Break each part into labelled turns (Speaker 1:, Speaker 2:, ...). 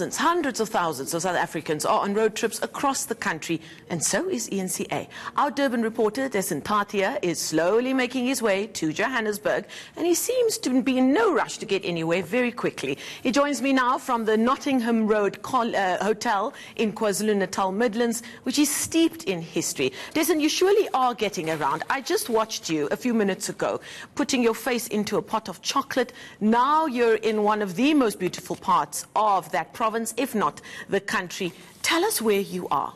Speaker 1: Thousands, hundreds of thousands of South Africans are on road trips across the country, and so is eNCA. Our Durban reporter, Dasen Thathiah, is slowly making his way to Johannesburg, and he seems to be in no rush to get anywhere very quickly. He joins me now from the Nottingham Road Hotel in KwaZulu-Natal Midlands, which is steeped in history. Dasen, you surely are getting around. I just watched you a few minutes ago, putting your face into a pot of chocolate. Now you're in one of the most beautiful parts of that province, if not the country. Tell us where you are.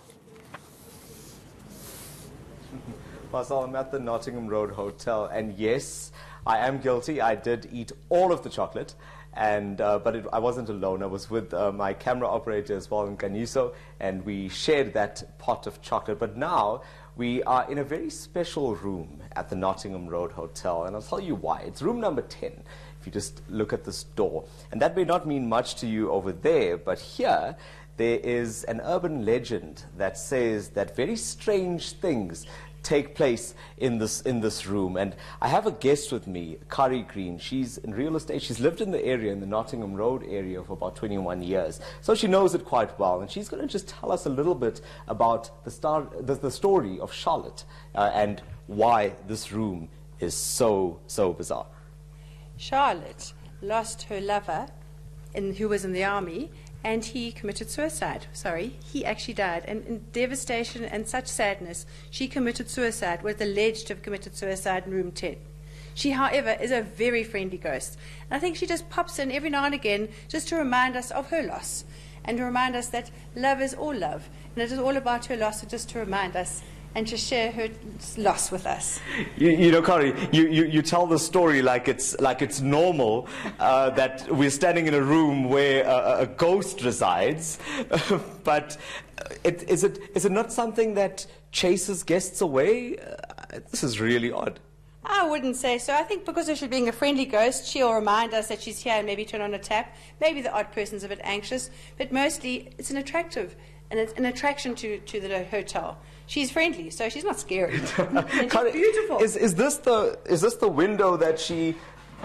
Speaker 2: Marcel, I'm at the Nottingham Road Hotel, and yes, I am guilty. I did eat all of the chocolate, and I wasn't alone. I was with my camera operator as well, Nkaniso, and we shared that pot of chocolate. But now we are in a very special room at the Nottingham Road Hotel, and I'll tell you why. It's room number 10. If you just look at this door. And that may not mean much to you over there, but here there is an urban legend that says that very strange things take place in this room. And I have a guest with me, Kari Green. She's in real estate. She's lived in the area, in the Nottingham Road area, for about 21 years. So she knows it quite well. And she's going to just tell us a little bit about the story of Charlotte and why this room is so bizarre.
Speaker 3: Charlotte lost her lover, who was in the army, and he committed suicide. Sorry, he actually died. And in devastation and such sadness, she committed suicide, was alleged to have committed suicide in room 10. She, however, is a very friendly ghost. And I think she just pops in every now and again just to remind us of her loss and to remind us that love is all love. And it is all about her loss, and just to remind us and to share her loss with us.
Speaker 2: You know, Kari, you tell the story like it's normal that we're standing in a room where a ghost resides, but is it not something that chases guests away? This is really odd.
Speaker 3: I wouldn't say so. I think because of she being a friendly ghost, she'll remind us that she's here and maybe turn on a tap. Maybe the odd person's a bit anxious, but mostly it's an attraction to the hotel. She's friendly, so she's not scary. And she's beautiful.
Speaker 2: Is this the window that she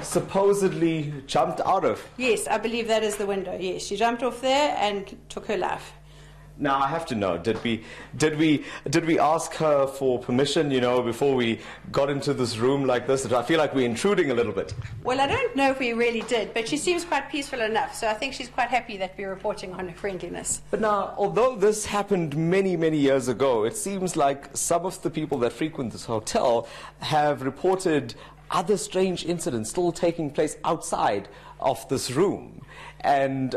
Speaker 2: supposedly jumped out of?
Speaker 3: Yes, I believe that is the window. Yes, she jumped off there and took her life.
Speaker 2: Now I have to know, did we ask her for permission, you know, before we got into this room like this? I feel like we're intruding a little bit.
Speaker 3: Well, I don't know if we really did, but she seems quite peaceful enough, so I think she's quite happy that we're reporting on her friendliness.
Speaker 2: But now, although this happened many years ago, it seems like some of the people that frequent this hotel have reported other strange incidents still taking place outside of this room. And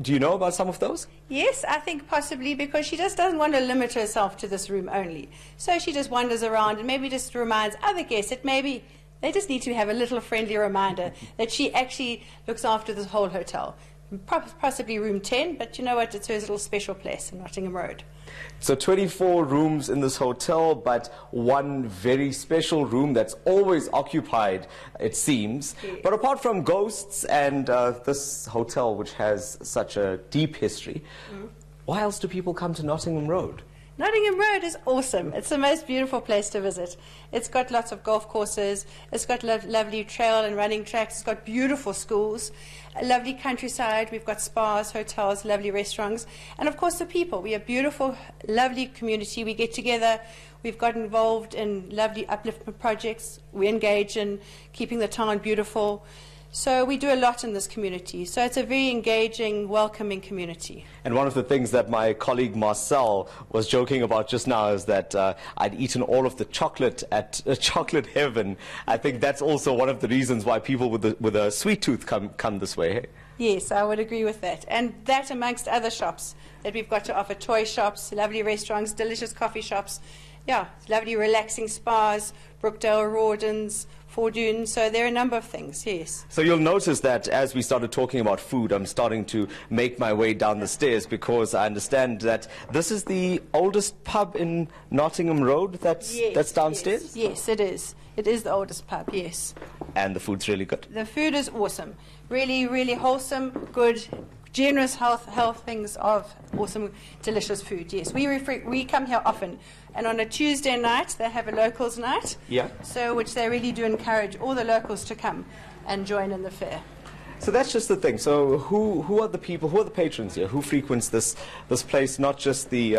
Speaker 2: do you know about some of those?
Speaker 3: Yes, I think possibly, because she just doesn't want to limit herself to this room only. So she just wanders around and maybe just reminds other guests that maybe they just need to have a little friendly reminder that she actually looks after this whole hotel. Possibly room 10, but you know what, it's her little special place in Nottingham Road.
Speaker 2: So 24 rooms in this hotel, but one very special room that's always occupied, it seems.
Speaker 3: Yes.
Speaker 2: But apart from ghosts and this hotel, which has such a deep history, why else do people come to Nottingham Road?
Speaker 3: Nottingham Road is awesome. It's the most beautiful place to visit. It's got lots of golf courses. It's got lovely trail and running tracks. It's got beautiful schools, a lovely countryside. We've got spas, hotels, lovely restaurants. And, of course, the people. We are a beautiful, lovely community. We get together. We've got involved in lovely upliftment projects. We engage in keeping the town beautiful. So we do a lot in this community. So it's a very engaging, welcoming community.
Speaker 2: And one of the things that my colleague Marcel was joking about just now is that I'd eaten all of the chocolate at Chocolate Heaven. I think that's also one of the reasons why people with a sweet tooth come this way. Hey?
Speaker 3: Yes, I would agree with that. And that amongst other shops that we've got to offer, toy shops, lovely restaurants, delicious coffee shops. Yeah, lovely relaxing spas, Brookdale, Rawdons, Fordoon. So there are a number of things, yes.
Speaker 2: So you'll notice that as we started talking about food, I'm starting to make my way down the stairs, because I understand that this is the oldest pub in Nottingham Road that's downstairs?
Speaker 3: Yes, it is. It is the oldest pub, yes.
Speaker 2: And the food's really good?
Speaker 3: The food is awesome. Really wholesome, good, generous health things of awesome, delicious food, yes. We come here often. And on a Tuesday night, they have a locals night.
Speaker 2: Yeah.
Speaker 3: So, which they really do encourage all the locals to come and join in the fair.
Speaker 2: So that's just the thing. So who are the people, who are the patrons here? Who frequents this place? Not just the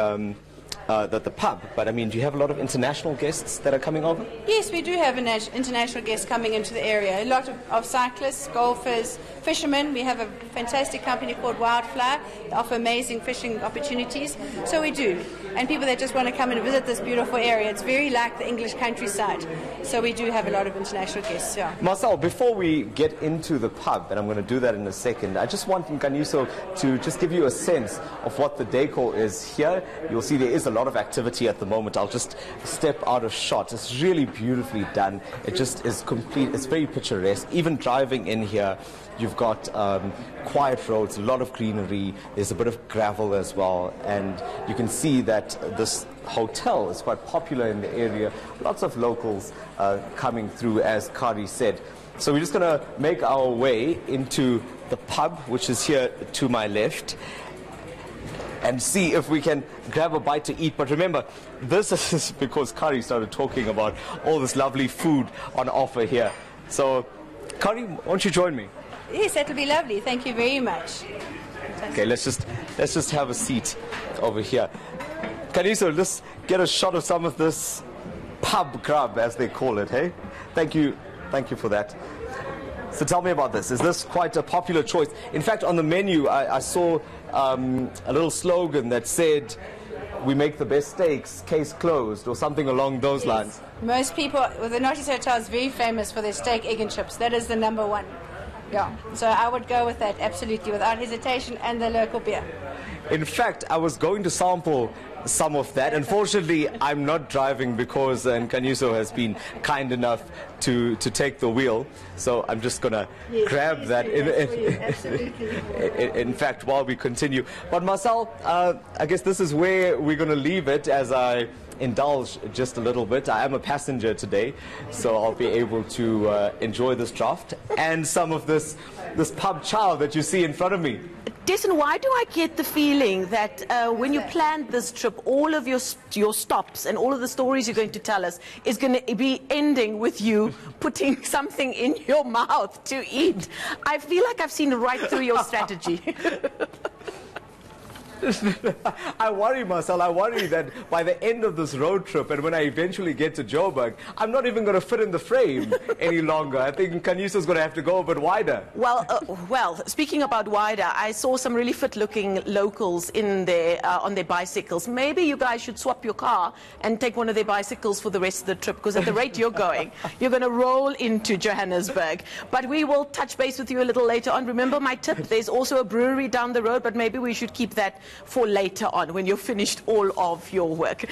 Speaker 2: pub, but I mean, do you have a lot of international guests that are coming over?
Speaker 3: Yes, we do have international guests coming into the area. A lot of cyclists, golfers, fishermen. We have a fantastic company called Wildflower. They offer amazing fishing opportunities. So we do. And people that just want to come and visit this beautiful area. It's very like the English countryside. So we do have a lot of international guests, yeah.
Speaker 2: Marcel, before we get into the pub, and I'm going to do that in a second, I just want Nkanyuso to just give you a sense of what the decor is here. You'll see there is a lot of activity at the moment. I'll just step out of shot. It's really beautifully done. It just is complete. It's very picturesque. Even driving in here, you've got quiet roads, a lot of greenery. There's a bit of gravel as well. And you can see that this hotel is quite popular in the area. Lots of locals coming through, as Kari said. So we're just going to make our way into the pub, which is here to my left, and see if we can grab a bite to eat. But remember, this is because Kari started talking about all this lovely food on offer here. So, Kari, won't you join me?
Speaker 3: Yes, that'll be lovely. Thank you very much.
Speaker 2: Okay, let's just have a seat over here. Kaniso, let's get a shot of some of this pub grub, as they call it, hey? Thank you for that. So tell me about this. Is this quite a popular choice? In fact, on the menu, I saw a little slogan that said, "We make the best steaks, case closed," or something along those lines.
Speaker 3: Most people, well, the Nottingham Hotel is very famous for their steak, egg and chips. That is the number one. Yeah, so I would go with that, absolutely, without hesitation, and the local beer.
Speaker 2: In fact, I was going to sample some of that. Unfortunately, I'm not driving because Nkanyuso has been kind enough to take the wheel. So I'm just going to grab that. In fact, while we continue. But Marcel, I guess this is where we're going to leave it as I indulge just a little bit. I am a passenger today, so I'll be able to enjoy this draft and some of this pub chow that you see in front of me.
Speaker 1: Dasen, why do I get the feeling that when you planned this trip, all of your stops and all of the stories you're going to tell us is going to be ending with you putting something in your mouth to eat? I feel like I've seen right through your strategy.
Speaker 2: I worry, Marcel, I worry that by the end of this road trip and when I eventually get to Joburg, I'm not even going to fit in the frame any longer. I think Kanyuso's going to have to go a bit wider.
Speaker 1: Well, speaking about wider, I saw some really fit-looking locals in there on their bicycles. Maybe you guys should swap your car and take one of their bicycles for the rest of the trip, because at the rate you're going, you're going to roll into Johannesburg. But we will touch base with you a little later on. Remember my tip, there's also a brewery down the road, but maybe we should keep that for later on when you've finished all of your work.